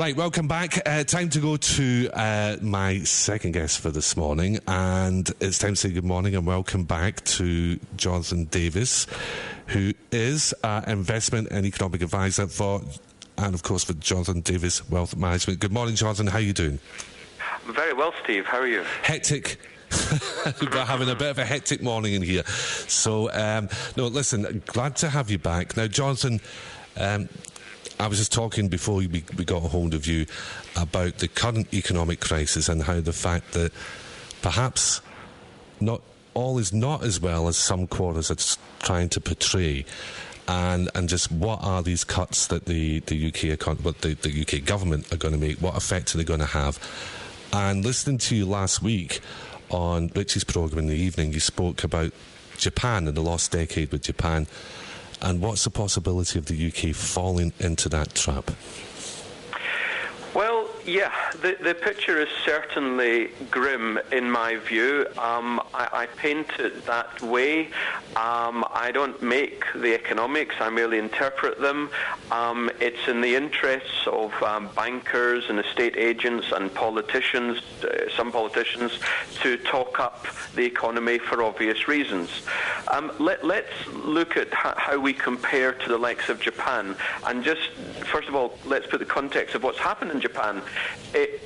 Right, welcome back. Time to go to my second guest for this morning, and it's time to say good morning and welcome back to Jonathan Davis, who is investment and economic advisor and of course for Jonathan Davis Wealth Management. Good morning, Jonathan. How are you doing? Very well, Steve. How are you? Hectic. We're having a bit of a hectic morning in here. So, no, listen, glad to have you back. Now, Jonathan, I was just talking before we got a hold of you about the current economic crisis and how the fact that perhaps not all is not as well as some quarters are trying to portray, and just what are these cuts that the UK government are going to make, what effect are they going to have. And listening to you last week on Richie's programme in the evening, you spoke about Japan and the lost decade with Japan. And what's the possibility of the UK falling into that trap? Well, yeah, the picture is certainly grim in my view. I paint it that way. I don't make the economics, I merely interpret them. It's in the interests of bankers and estate agents and politicians, some politicians, to talk up the economy for obvious reasons. Let's look at how we compare to the likes of Japan. And just, first of all, let's put the context of what's happened in Japan.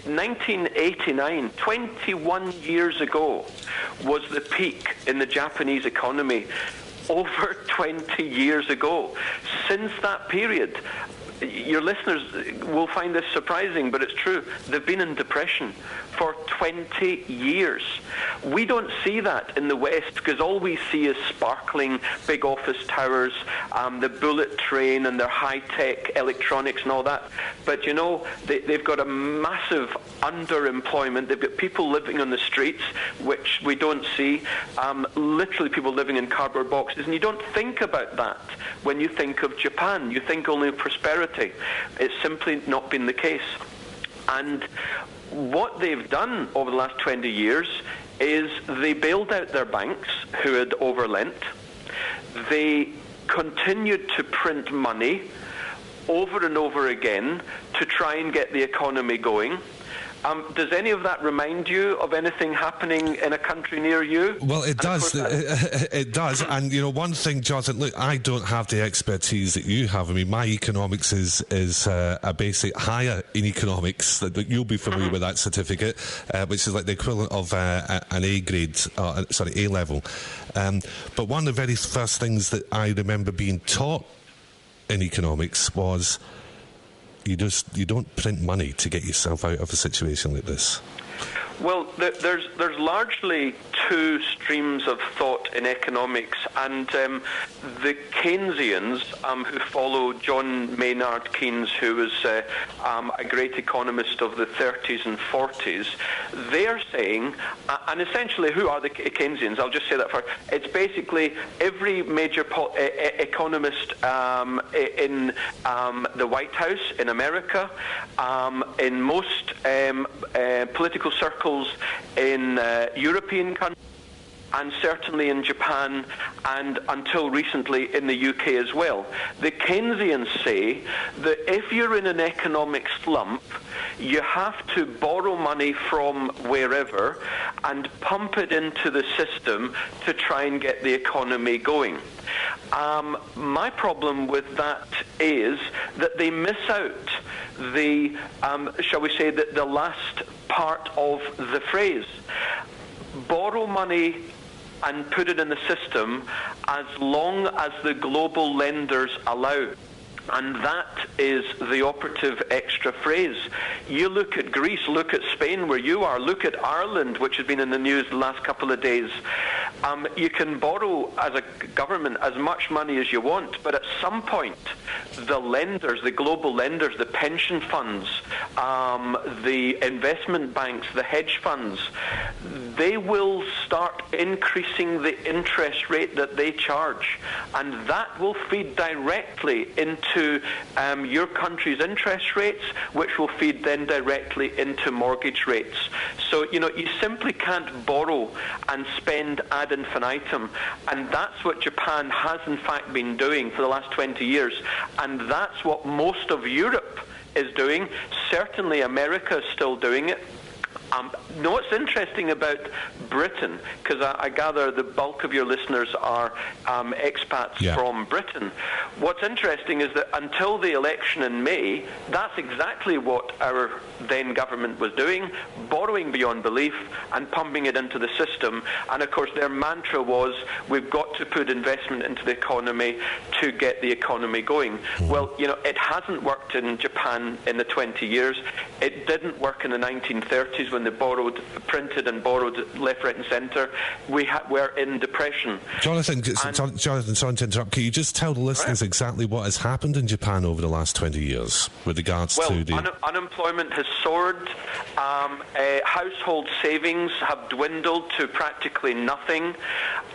1989, 21 years ago, was the peak in the Japanese economy. Over 20 years ago. Since that period, your listeners will find this surprising, but it's true. They've been in depression for 20 years. We don't see that in the West because all we see is sparkling big office towers, the bullet train and their high-tech electronics and all that. But, you know, they've got a massive underemployment. They've got people living on the streets, which we don't see, literally people living in cardboard boxes. And you don't think about that when you think of Japan. You think only of prosperity. It's simply not been the case. And what they've done over the last 20 years is they bailed out their banks who had overlent. They continued to print money over and over again to try and get the economy going. Does any of that remind you of anything happening in a country near you? Well, it does. It does. And, you know, one thing, Jonathan, look, I don't have the expertise that you have. I mean, my economics is a basic higher in economics. That you'll be familiar with that certificate, which is like the equivalent of an A grade, A level. But one of the very first things that I remember being taught in economics was you don't print money to get yourself out of a situation like this. Well, there's largely two streams of thought in economics, and the Keynesians, who follow John Maynard Keynes, who was a great economist of the 30s and 40s, they're saying, and essentially who are the Keynesians? I'll just say that first. It's basically every major economist in the White House in America, in most political circles in European countries, and certainly in Japan, and until recently in the UK as well. The Keynesians say that if you're in an economic slump, you have to borrow money from wherever and pump it into the system to try and get the economy going. My problem with that is that they miss out the, shall we say, the last part of the phrase. Borrow money and put it in the system as long as the global lenders allow. And that is the operative extra phrase. You look at Greece, look at Spain where you are, look at Ireland, which has been in the news the last couple of days. You can borrow as a government as much money as you want, but at some point the lenders, the global lenders, the pension funds, the investment banks, the hedge funds, they will start increasing the interest rate that they charge, and that will feed directly into your country's interest rates, which will feed then directly into mortgage rates. So, you know, you simply can't borrow and spend ad infinitum, and that's what Japan has in fact been doing for the last 20 years, and that's what most of Europe is doing. Certainly America is still doing it. Know what's interesting about Britain, because I gather the bulk of your listeners are expats from Britain. What's interesting is that until the election in May, that's exactly what our then government was doing, borrowing beyond belief and pumping it into the system. And of course their mantra was, we've got to put investment into the economy to get the economy going. Well, it hasn't worked in Japan in the 20 years. It didn't work in the 1930s when they printed and borrowed left, right and centre. We're in depression. Jonathan, sorry to interrupt. Can you just tell the listeners exactly what has happened in Japan over the last 20 years with regards to the... unemployment has soared. Household savings have dwindled to practically nothing.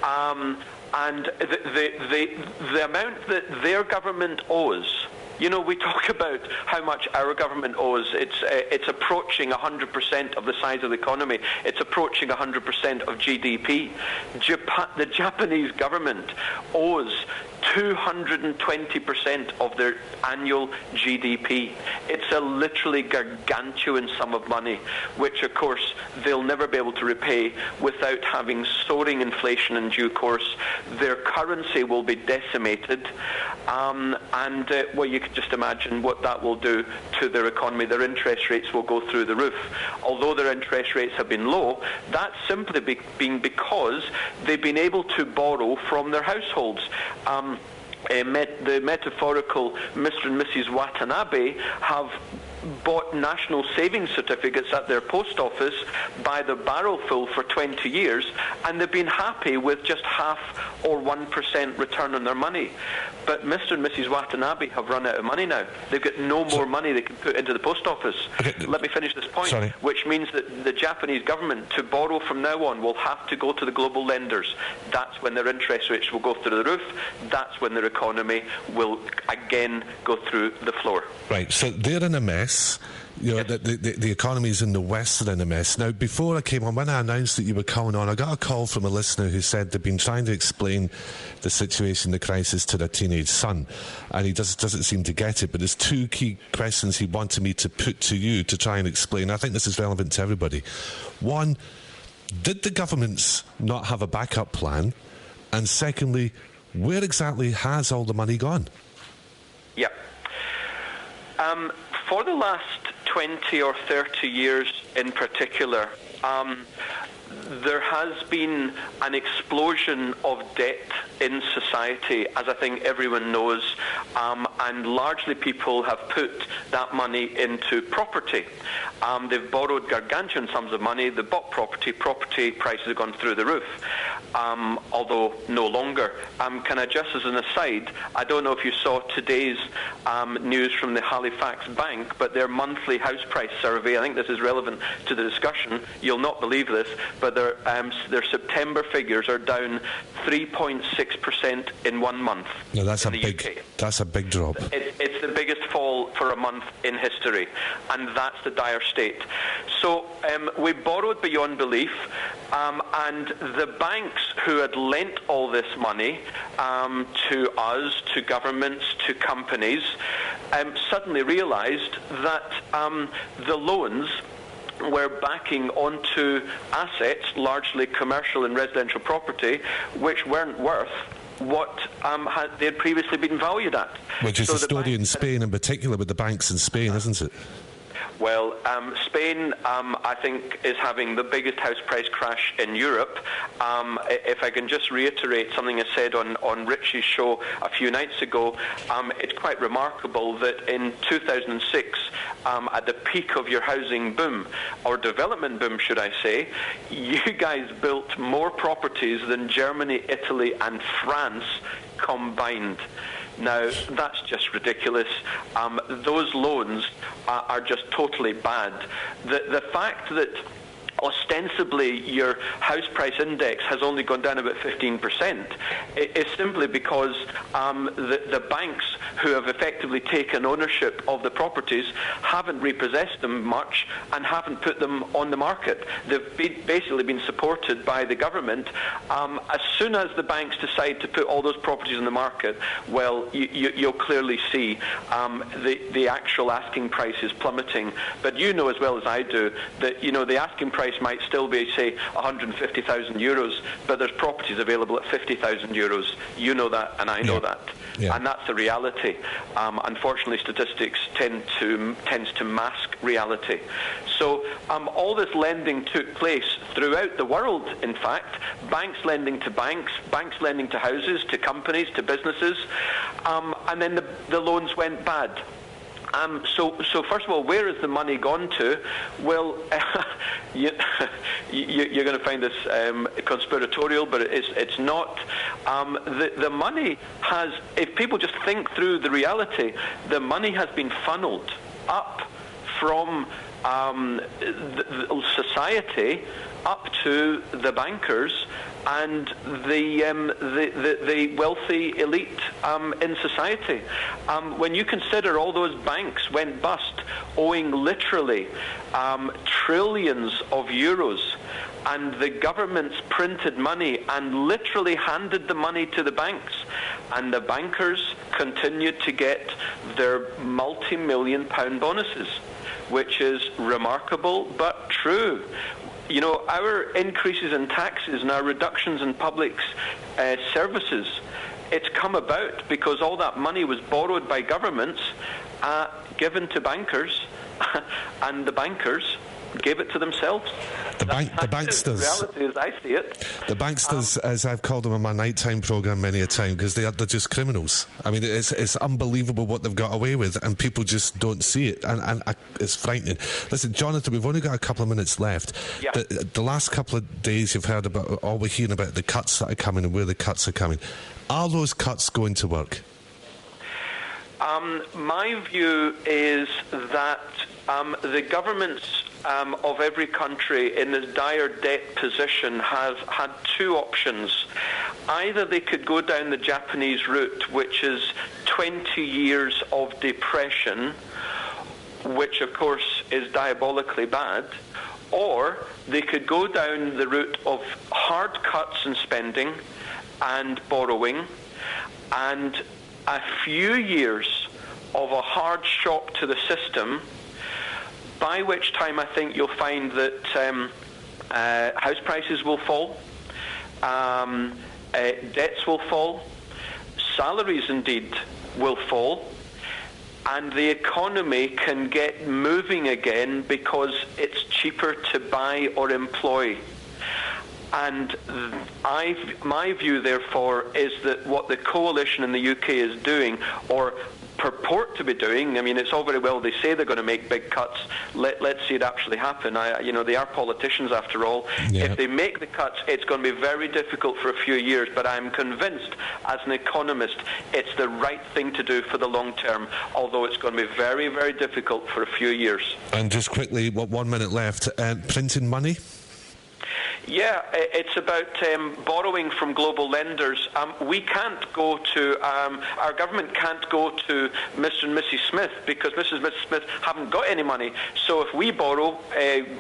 And the amount that their government owes... we talk about how much our government owes. It's approaching 100% of the size of the economy. It's approaching 100% of GDP. The Japanese government owes 220% of their annual GDP. It's a literally gargantuan sum of money, which of course they'll never be able to repay without having soaring inflation in due course. Their currency will be decimated, you can just imagine what that will do to their economy. Their interest rates will go through the roof. Although their interest rates have been low, that's simply been because they've been able to borrow from their households. The metaphorical Mr. and Mrs. Watanabe have bought national savings certificates at their post office by the barrelful for 20 years, and they've been happy with just 0.5% or 1% return on their money. But Mr. and Mrs. Watanabe have run out of money now. They've got no more money they can put into the post office. Okay. Let me finish this point. Sorry. Which means that the Japanese government, to borrow from now on, will have to go to the global lenders. That's when their interest rates will go through the roof. That's when their economy will again go through the floor. Right, so they're in a mess. The economies in the West are in a mess. Now, before I came on, when I announced that you were coming on, I got a call from a listener who said they've been trying to explain the situation, the crisis, to their teenage son, and he doesn't seem to get it. But there's two key questions he wanted me to put to you to try and explain. I think this is relevant to everybody. One, did the governments not have a backup plan? And secondly, where exactly has all the money gone? Yeah. For the last 20 or 30 years in particular, there has been an explosion of debt in society, as I think everyone knows, and largely people have put that money into property. They've borrowed gargantuan sums of money, they bought property prices have gone through the roof, although no longer. Can I just as an aside, I don't know if you saw today's news from the Halifax Bank, but their monthly house price survey, I think this is relevant to the discussion, you'll not believe this, but their September figures are down 3.6% in 1 month. No, that's in the UK. That's a big drop. It's the biggest fall for a month in history, and that's the dire state. So we borrowed beyond belief, and the banks who had lent all this money to us, to governments, to companies, suddenly realised that the loans were backing onto assets, largely commercial and residential property, which weren't worth what they had previously been valued at. Which is the story in Spain in particular, with the banks in Spain, isn't it? Well, Spain, I think, is having the biggest house price crash in Europe. If I can just reiterate something I said on Richie's show a few nights ago, it's quite remarkable that in 2006, at the peak of your housing boom, or development boom, should I say, you guys built more properties than Germany, Italy, and France combined. Now, that's just ridiculous. Those loans are just totally bad. The fact that ostensibly your house price index has only gone down about 15%, is simply because the banks who have effectively taken ownership of the properties haven't repossessed them much and haven't put them on the market. They've basically been supported by the government. As soon as the banks decide to put all those properties on the market, well, you'll clearly see the actual asking prices plummeting. But you know as well as I do that the asking price might still be, say, 150,000 euros, but there's properties available at 50,000 euros. You know that, and I know that. Yeah. And that's the reality. Unfortunately, statistics tends to mask reality. So all this lending took place throughout the world, in fact. Banks lending to banks lending to houses, to companies, to businesses. And then the loans went bad. So first of all, where has the money gone to? Well, you're going to find this conspiratorial, but it's not. The money has, if people just think through the reality, the money has been funneled up from society up to the bankers and the wealthy elite in society. When you consider all those banks went bust, owing literally trillions of euros, and the governments printed money and literally handed the money to the banks, and the bankers continued to get their multi-million pound bonuses, which is remarkable but true. Our increases in taxes and our reductions in public services, it's come about because all that money was borrowed by governments, given to bankers, and the bankers gave it to themselves. The banksters. Reality as I see it. The banksters, as I've called them in my nighttime programme many a time, because they're just criminals. I mean, it's unbelievable what they've got away with, and people just don't see it, and it's frightening. Listen, Jonathan, we've only got a couple of minutes left. Yeah. The last couple of days you've heard about, all we're hearing about the cuts that are coming and where the cuts are coming. Are those cuts going to work? My view is that the governments of every country in this dire debt position have had two options. Either they could go down the Japanese route, which is 20 years of depression, which of course is diabolically bad, or they could go down the route of hard cuts in spending and borrowing, and a few years of a hard shock to the system, by which time I think you'll find that house prices will fall, debts will fall, salaries indeed will fall, and the economy can get moving again because it's cheaper to buy or employ. And my view, therefore, is that what the coalition in the UK is doing, or purport to be doing, I mean, it's all very well they say they're going to make big cuts. Let's see it actually happen. They are politicians after all. Yeah. If they make the cuts, it's going to be very difficult for a few years, but I'm convinced, as an economist, it's the right thing to do for the long term, although it's going to be very, very difficult for a few years. And just quickly, 1 minute left, printing money? Yeah, it's about borrowing from global lenders. We can't go to, our government can't go to Mr. and Mrs. Smith because Mrs. and Mrs. Smith haven't got any money. So if we borrow,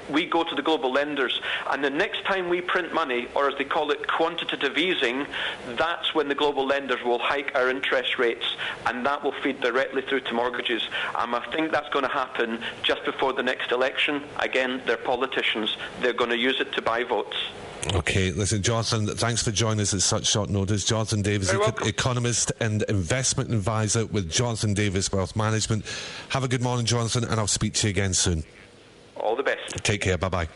we go to the global lenders. And the next time we print money, or as they call it, quantitative easing, that's when the global lenders will hike our interest rates, and that will feed directly through to mortgages. I think that's going to happen just before the next election. Again, they're politicians. They're going to use it to buy votes. Okay, listen, Jonathan, thanks for joining us at such short notice. Jonathan Davis, economist and investment advisor with Jonathan Davis Wealth Management. Have a good morning, Jonathan, and I'll speak to you again soon. All the best. Take care. Bye-bye.